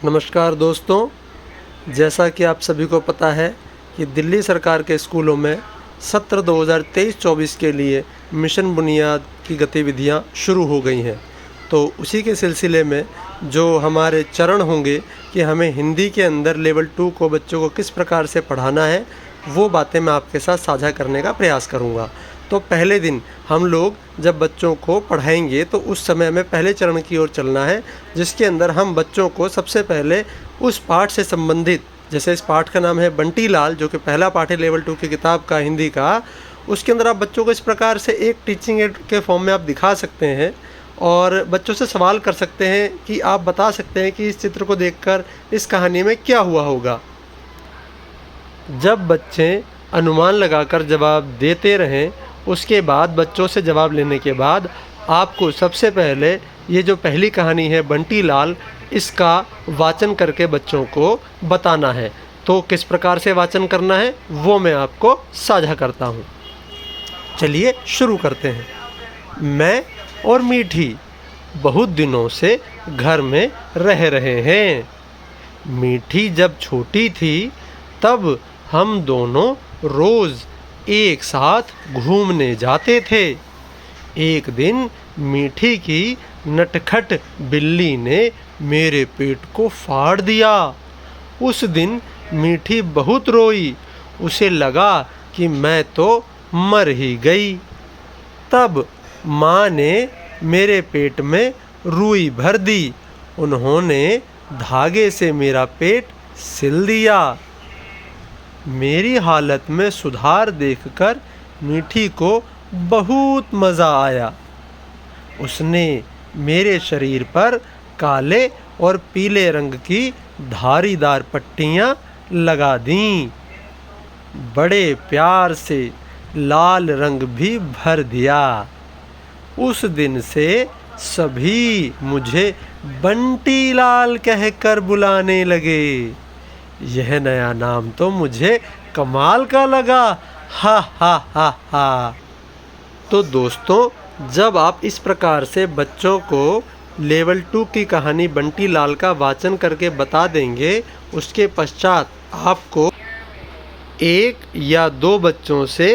नमस्कार दोस्तों, जैसा कि आप सभी को पता है कि दिल्ली सरकार के स्कूलों में सत्र 2023-24 के लिए मिशन बुनियाद की गतिविधियां शुरू हो गई हैं। तो उसी के सिलसिले में जो हमारे चरण होंगे कि हमें हिंदी के अंदर लेवल 2 को बच्चों को किस प्रकार से पढ़ाना है, वो बातें मैं आपके साथ साझा करने का प्रयास करूँगा। तो पहले दिन हम लोग जब बच्चों को पढ़ाएंगे तो उस समय हमें पहले चरण की ओर चलना है, जिसके अंदर हम बच्चों को सबसे पहले उस पाठ से संबंधित, जैसे इस पाठ का नाम है बंटी लाल, जो कि पहला पाठ है लेवल 2 की किताब का हिंदी का। उसके अंदर आप बच्चों को इस प्रकार से एक टीचिंग एड के फॉर्म में आप दिखा सकते हैं और बच्चों से सवाल कर सकते हैं कि आप बता सकते हैं कि इस चित्र को देखकर इस कहानी में क्या हुआ होगा। जब बच्चे अनुमान लगाकर जवाब देते रहें, उसके बाद बच्चों से जवाब लेने के बाद आपको सबसे पहले ये जो पहली कहानी है बंटी लाल, इसका वाचन करके बच्चों को बताना है। तो किस प्रकार से वाचन करना है वो मैं आपको साझा करता हूँ। चलिए शुरू करते हैं। मैं और मीठी बहुत दिनों से घर में रह रहे हैं। मीठी जब छोटी थी तब हम दोनों रोज़ एक साथ घूमने जाते थे। एक दिन मीठी की नटखट बिल्ली ने मेरे पेट को फाड़ दिया। उस दिन मीठी बहुत रोई। उसे लगा कि मैं तो मर ही गई। तब माँ ने मेरे पेट में रुई भर दी। उन्होंने धागे से मेरा पेट सिल दिया। मेरी हालत में सुधार देखकर मीठी को बहुत मज़ा आया। उसने मेरे शरीर पर काले और पीले रंग की धारीदार पट्टियाँ लगा दीं। बड़े प्यार से लाल रंग भी भर दिया। उस दिन से सभी मुझे बंटी लाल कहकर बुलाने लगे। यह नया नाम तो मुझे कमाल का लगा। हा हा हा हा। तो दोस्तों, जब आप इस प्रकार से बच्चों को लेवल 2 की कहानी बंटी लाल का वाचन करके बता देंगे, उसके पश्चात आपको एक या दो बच्चों से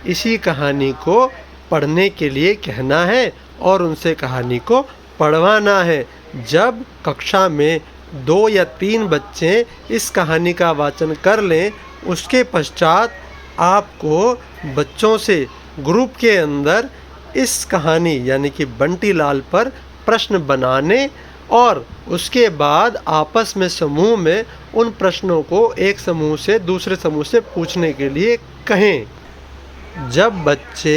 इसी कहानी को पढ़ने के लिए कहना है और उनसे कहानी को पढ़वाना है। जब कक्षा में 2 या 3 बच्चे इस कहानी का वाचन कर लें, उसके पश्चात आपको बच्चों से ग्रुप के अंदर इस कहानी यानी कि बंटी लाल पर प्रश्न बनाने और उसके बाद आपस में समूह में उन प्रश्नों को एक समूह से दूसरे समूह से पूछने के लिए कहें। जब बच्चे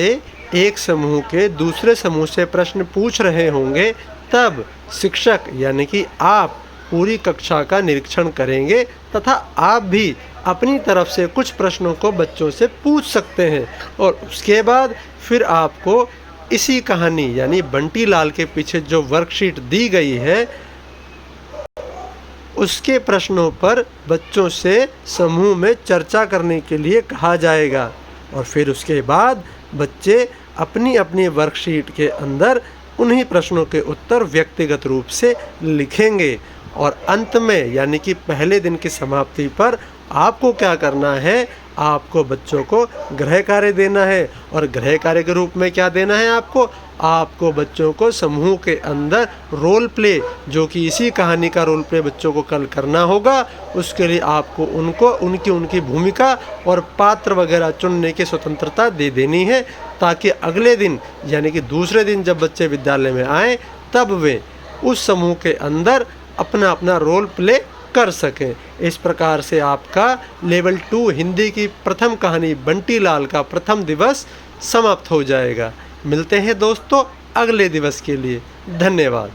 एक समूह के दूसरे समूह से प्रश्न पूछ रहे होंगे, तब शिक्षक यानी कि आप पूरी कक्षा का निरीक्षण करेंगे तथा आप भी अपनी तरफ से कुछ प्रश्नों को बच्चों से पूछ सकते हैं और उसके बाद फिर आपको इसी कहानी यानी बंटी लाल के पीछे जो वर्कशीट दी गई है, उसके प्रश्नों पर बच्चों से समूह में चर्चा करने के लिए कहा जाएगा और फिर उसके बाद बच्चे अपनी अपनी वर्कशीट के अंदर उन्हीं प्रश्नों के उत्तर व्यक्तिगत रूप से लिखेंगे। और अंत में यानी कि पहले दिन की समाप्ति पर आपको क्या करना है, आपको बच्चों को गृह कार्य देना है। और गृह कार्य के रूप में क्या देना है आपको बच्चों को समूह के अंदर रोल प्ले, जो कि इसी कहानी का रोल प्ले बच्चों को कल करना होगा। उसके लिए आपको उनको उनकी भूमिका और पात्र वगैरह चुनने की स्वतंत्रता दे देनी है, ताकि अगले दिन यानी कि दूसरे दिन जब बच्चे विद्यालय में आएँ, तब वे उस समूह के अंदर अपना अपना रोल प्ले कर सकें। इस प्रकार से आपका लेवल 2 हिंदी की प्रथम कहानी बंटी लाल का प्रथम दिवस समाप्त हो जाएगा। मिलते हैं दोस्तों अगले दिवस के लिए। धन्यवाद।